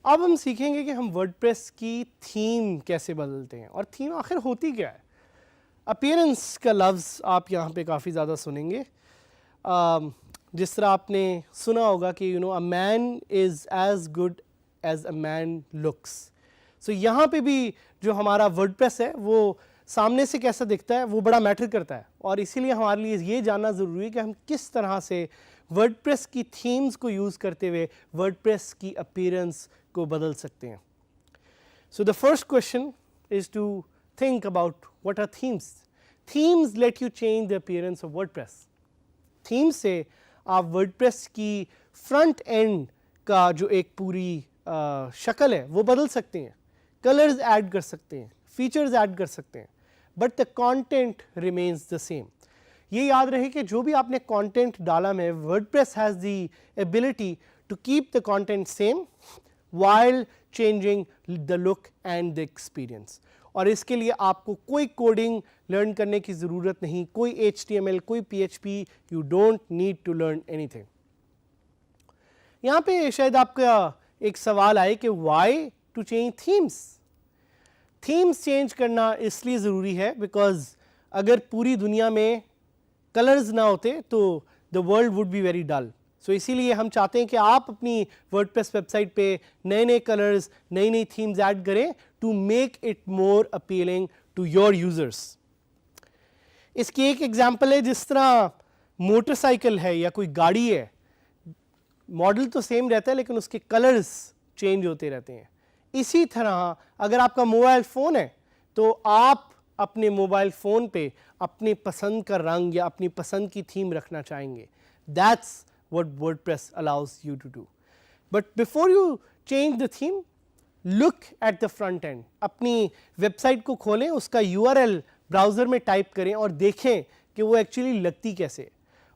अब हम सीखेंगे कि हम वर्डप्रेस की थीम कैसे बदलते हैं और थीम आखिर होती क्या है। अपीयरेंस का लफ्ज़ आप यहाँ पे काफ़ी ज़्यादा सुनेंगे। जिस तरह आपने सुना होगा कि a man is as good as a man looks. So यहाँ पे भी जो हमारा वर्डप्रेस है वो सामने से कैसा दिखता है वो बड़ा मैटर करता है, और इसीलिए हमारे लिए ये जानना ज़रूरी है कि हम किस तरह से वर्डप्रेस की थीम्स को यूज़ करते हुए वर्डप्रेस की अपीयरेंस को बदल सकते हैं। So the first question is to think about what are themes. Themes let you change the appearance of WordPress. Themes से आप WordPress की फ्रंट एंड का जो एक पूरी शक्ल है वो बदल सकते हैं, कलर्स ऐड कर सकते हैं, फीचर्स ऐड कर सकते हैं, but the content remains the same. ये याद रहे कि जो भी आपने कंटेंट डाला में WordPress has the ability to keep the content same while changing the look and the experience. और इसके लिए आपको कोई कोडिंग लर्न करने की ज़रूरत नहीं, कोई HTML, कोई PHP, you don't need to learn anything. यहाँ पे शायद आपका एक सवाल आए कि why to change themes? Themes change करना इसलिए ज़रूरी है बिकॉज अगर पूरी दुनिया में कलर्स ना होते तो the world would be very dull. सो इसीलिए हम चाहते हैं कि आप अपनी वर्डप्रेस वेबसाइट पे नए नए कलर्स, नई नई थीम्स ऐड करें to make it more appealing to your users. इसकी एक एग्जांपल है, जिस तरह मोटरसाइकिल है या कोई गाड़ी है, मॉडल तो सेम रहता है लेकिन उसके कलर्स चेंज होते रहते हैं। इसी तरह अगर आपका मोबाइल फ़ोन है तो आप अपने मोबाइल फ़ोन पे अपनी पसंद का रंग या अपनी पसंद की थीम रखना चाहेंगे। That's what WordPress allows you to do. But before you change the theme, look at the front end. अपनी वेबसाइट को खोलें, उसका URL ब्राउज़र में टाइप करें और देखें कि वो एक्चुअली लगती कैसे।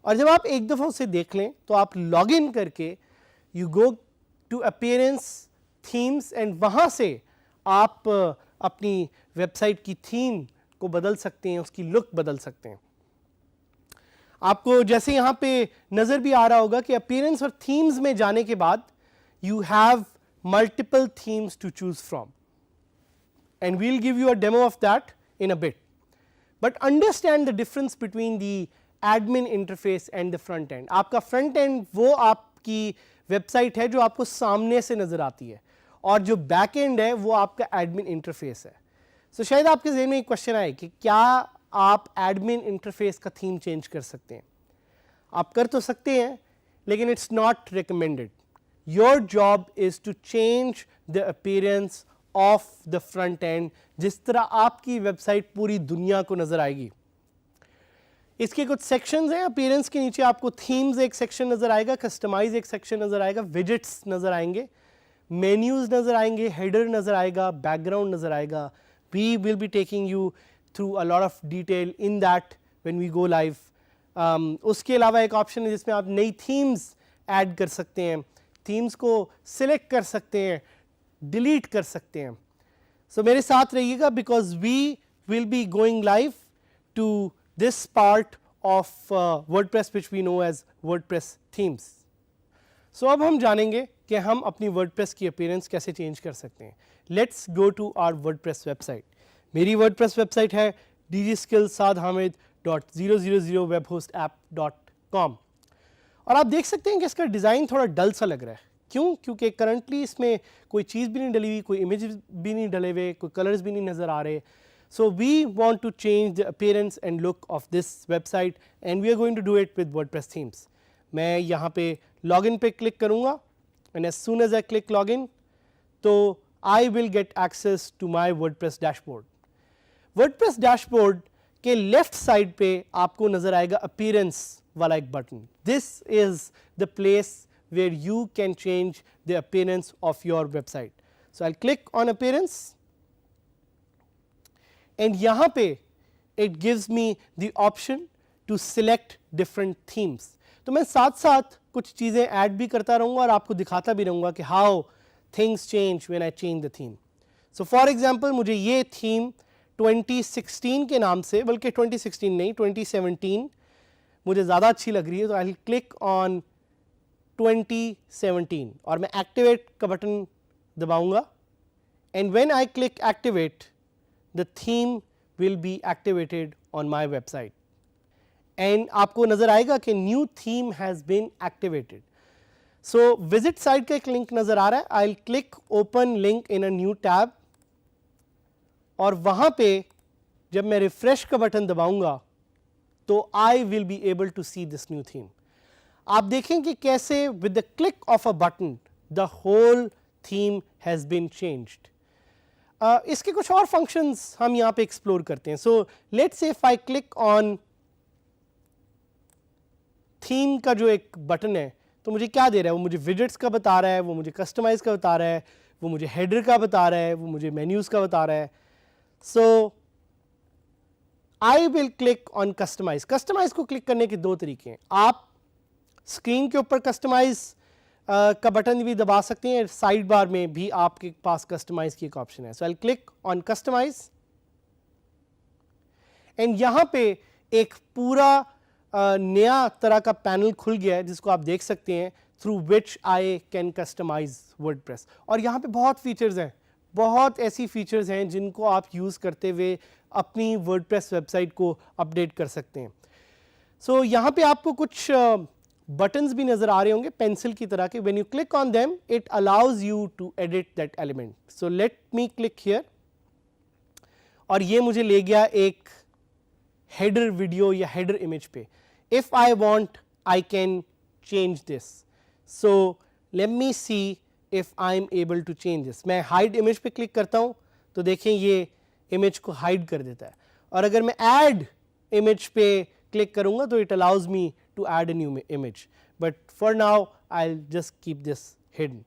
और जब आप एक दफ़ा उसे देख लें तो आप लॉग इन करके you go to appearance themes and वहाँ से आप अपनी वेबसाइट की थीम को बदल सकते हैं, उसकी लुक बदल सकते हैं। आपको जैसे यहाँ पे नज़र भी आ रहा होगा कि अपीयरेंस और थीम्स में जाने के बाद you have multiple themes to choose from, and we'll give you a demo of that in a bit. But understand the difference between the admin interface and the front end. आपका front end वो आपकी website है जो आपको सामने से नज़र आती है, और जो बैक एंड है वो आपका एडमिन इंटरफेस है। सो शायद आपके जहन में एक क्वेश्चन आए कि क्या आप एडमिन इंटरफेस का थीम चेंज कर सकते हैं? आप कर तो सकते हैं लेकिन it's not recommended. Your job is to change the appearance of the front end, जिस तरह आपकी वेबसाइट पूरी दुनिया को नज़र आएगी। इसके कुछ सेक्शंस हैं। अपीयरेंस के नीचे आपको थीम्स एक सेक्शन नज़र आएगा, कस्टमाइज एक सेक्शन नज़र आएगा, विजेट्स नज़र आएंगे, मेन्यूज़ नज़र आएंगे, हेडर नज़र आएगा, बैकग्राउंड नज़र आएगा। We will be taking you through a lot of detail in that when we go live. उसके अलावा एक ऑप्शन है जिसमें आप नई थीम्स ऐड कर सकते हैं, थीम्स को सिलेक्ट कर सकते हैं, डिलीट कर सकते हैं। सो मेरे साथ रहिएगा because we will be going live to this part of WordPress which we know as WordPress themes. So अब हम जानेंगे कि हम अपनी वर्डप्रेस की अपीयरेंस कैसे चेंज कर सकते हैं। Let's go to our WordPress website. मेरी वर्डप्रेस वेबसाइट है dgskillsadhamid.000webhostapp.com, और आप देख सकते हैं कि इसका डिज़ाइन थोड़ा डल सा लग रहा है। क्यों? क्योंकि करंटली इसमें कोई चीज़ भी नहीं डली हुई, कोई इमेज भी नहीं डले हुए, कोई कलर्स भी नहीं नज़र आ रहे। So we want to change the appearance and look of this website and we are going to do it with WordPress themes. मैं यहाँ पे लॉगिन पे क्लिक करूँगा and as soon as I click login तो I will get access to my WordPress dashboard. WordPress dashboard के left side पे आपको नजर आएगा अपीयरेंस वाला एक button. This is the place where you can change the appearance of your website. So I click on appearance and यहाँ पे it gives me the option to select different themes. तो मैं साथ साथ कुछ चीज़ें ऐड भी करता रहूँगा और आपको दिखाता भी रहूँगा कि how things change when I change the theme. So for example मुझे ये theme 2016 के नाम से, बल्कि 2016 नहीं 2017 मुझे ज़्यादा अच्छी लग रही है, तो I'll click on 2017 और मैं एक्टिवेट का button दबाऊंगा and when I click activate the theme will be activated on my website and आपको नज़र आएगा कि new theme has been activated. So visit site का एक लिंक नज़र आ रहा है, I'll click open link in a new tab और वहाँ पे जब मैं रिफ्रेश का बटन दबाऊंगा तो I will be able to see this new theme. आप देखें कि कैसे with the click of a button the whole theme has been changed. इसके कुछ और फंक्शंस हम यहाँ पे एक्सप्लोर करते हैं. So let's say if I click on theme का जो एक बटन है तो मुझे क्या दे रहा है, वो मुझे विजेट्स का बता रहा है, वो मुझे कस्टमाइज का बता रहा है, वो मुझे हेडर का बता रहा है, वो मुझे मेन्यूज का बता रहा है. So I will click on customise. Customise को क्लिक करने के दो तरीके हैं. आप स्क्रीन के ऊपर कस्टमाइज का बटन भी दबा सकते हैं, साइड बार में भी आपके पास कस्टमाइज की एक ऑप्शन है. So I click on customise and यहां पे एक पूरा नया तरह का पैनल खुल गया है जिसको आप देख सकते हैं, through which I can customise WordPress. और यहां पे बहुत फीचर्स हैं, बहुत ऐसी फीचर्स हैं जिनको आप यूज़ करते हुए अपनी वर्डप्रेस वेबसाइट को अपडेट कर सकते हैं. सो यहाँ पे आपको कुछ बटन्स भी नज़र आ रहे होंगे पेंसिल की तरह के. When you click on them it allows you to edit that element. So let me click here और ये मुझे ले गया एक हेडर वीडियो या हेडर इमेज पे. If I want I can change this. So let me see if I am able to change this. मैं hide image पे क्लिक करता हूँ तो देखें ये इमेज को हाइड कर देता है. और अगर मैं ऐड इमेज पे क्लिक करूंगा तो it allows me to add a new image, but for now I'll just keep this hidden.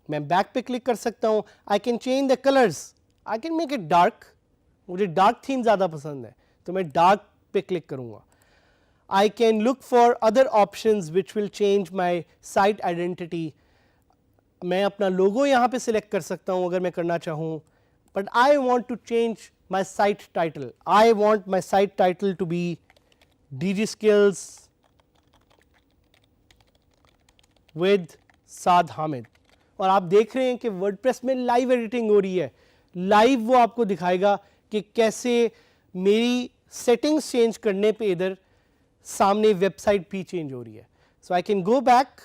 मैं बैक पे क्लिक कर सकता हूँ. I can change the colors. I can make it dark. मुझे dark theme ज़्यादा पसंद है तो मैं डार्क पे क्लिक करूँगा. I can look for other options which will change my site identity. मैं अपना लोगो यहाँ पे सिलेक्ट कर सकता हूँ अगर मैं करना चाहूँ, but I want to change my site title. I want my site title to be DigiSkills with साद हामिद. और आप देख रहे हैं कि वर्डप्रेस में लाइव एडिटिंग हो रही है. लाइव वो आपको दिखाएगा कि कैसे मेरी सेटिंग्स चेंज करने पे इधर सामने वेबसाइट भी चेंज हो रही है. So I can go back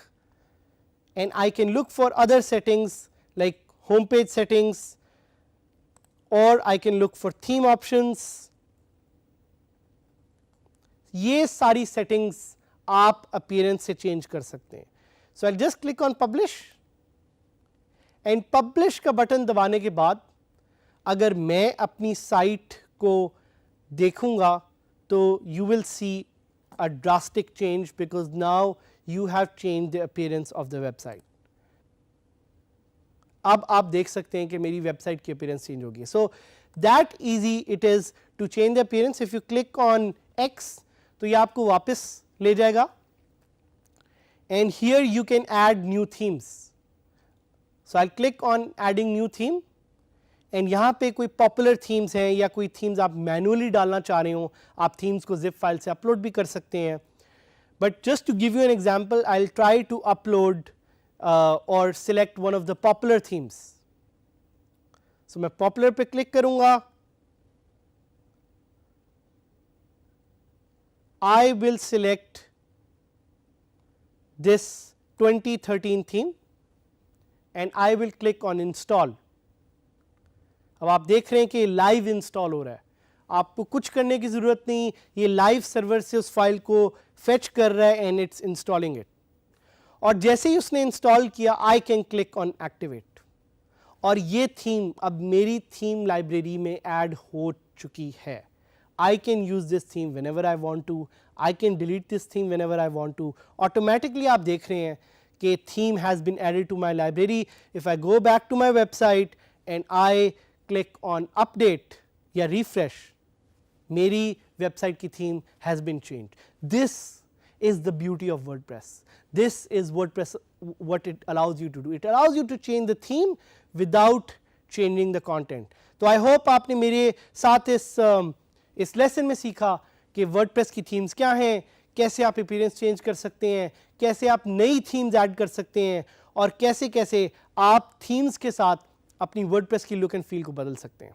and I can look for other settings like home page settings और I can look for theme options. ये सारी सेटिंग्स आप अपीयरेंस से चेंज कर सकते हैं. So I just click on publish and publish का button दबाने के बाद अगर मैं अपनी साइट को देखूंगा तो you will see a drastic change because now you have change the appearance of the website. अब आप देख सकते हैं कि मेरी वेबसाइट की अपीयरेंस चेंज होगी. So that easy it is to change the appearance. If you click on X तो ये आपको वापस ले जाएगा and here you can add new themes. So I'll click on adding new theme and यहाँ पे कोई popular themes हैं या कोई themes आप manually डालना चाह रहे हो, आप themes को zip file से upload भी कर सकते हैं. But just to give you an example, I'll try to upload or select one of the popular themes. So मैं popular पे click करूँगा. I will select this 2013 theme and I will click on install. अब आप देख रहे हैं कि live install हो रहा है. आपको कुछ करने की ज़रूरत नहीं, ये लाइव सर्वर से उस फाइल को फेच कर रहा है एंड इट्स इंस्टॉलिंग इट. और जैसे ही उसने इंस्टॉल किया I can click on activate और ये थीम अब मेरी थीम लाइब्रेरी में ऐड हो चुकी है. I can use this theme whenever I want to. I can delete this theme whenever I want to. Automatically आप देख रहे हैं कि theme has been added to my library. If I go back to my website and I click on update या refresh, मेरी website की theme has been changed. This is the beauty of WordPress. This is WordPress, what it allows you to do. It allows you to change the theme without changing the content. तो I hope आपने मेरे साथ इस lesson में सीखा कि WordPress की themes क्या हैं, कैसे आप अपीयरेंस चेंज कर सकते हैं, कैसे आप नई थीम्स ऐड कर सकते हैं और कैसे कैसे आप थीम्स के साथ अपनी WordPress की लुक एंड फील को बदल सकते हैं.